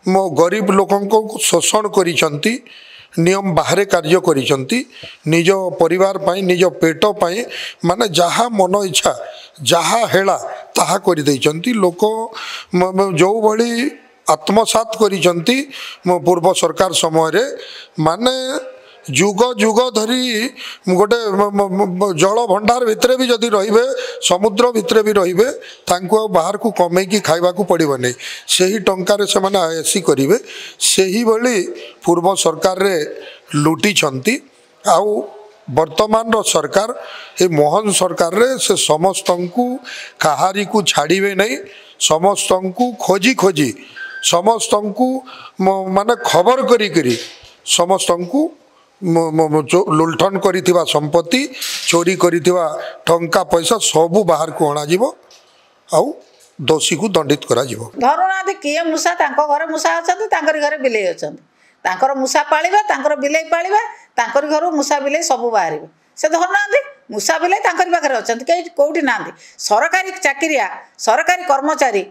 मो गरीब लोक शोषण करिसंती नियम बाहर कार्य करिसंती निज परिवार पाई निज पेट पाई माने जहाँ मन इच्छा जहाँ हेला ताहा करि दैचंती लोक जो भली आत्मसात करिसंती मो पूर्व सरकार समय रे माने जुग जुग धरी गोटे जल भंडार भितर भी जदि रहिबे समुद्र भितर भी रहिबे तांको बाहर को कमे की खाइबा को पड़िबो नै सेही टंकार से माने आयसी करिवे सेही भली पूर्व सरकार रे लुटी छंती आउ वर्तमान रो सरकार ए मोहन सरकार रे से समस्त को कहारी को छाड़िबे नै समस्त को खोजी खोजी समस्त को माने खबर करी करी समस्त को लुंठन करिथिबा संपत्ति चोरी करिथिबा टंका पैसा सबू बाहर को अणा जीवो आउ दोषी को दंडित करा जीवो। धरुना किए मूषा तांको घरे मूषा अछंती तांकर घरे बिलेई अछंती तांकर मूषा पालिबा तांकर बिलेई पालिबा तांकर घर मूषा बिलेई सबू बाहरिबे से धरुना मूषा बिलेई तांकर पाखरे अछंती कई कोठी नांदी सरकारी चाकरिया सरकारी कर्मचारी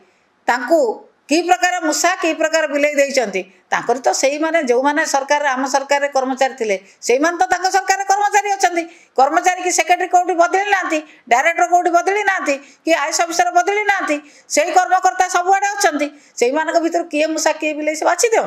तांको कि प्रकार मूषा कि प्रकार बिलेई देइचंती तांकर तो सेही माने जो माने सरकार आम सरकार कर्मचारी थिले सेही माने तो तांको सरकार कर्मचारी अछंती कर्मचारी की सेक्रेटरी कोठी बदली नांती डायरेक्टर कोठी बदली नांती कि आईएएस ऑफिसर बदली नांती सेही कर्मकर्ता सब आडे अछंती सेही मानक भीतर किए मूषा किए बिलेई से बाछि देउ।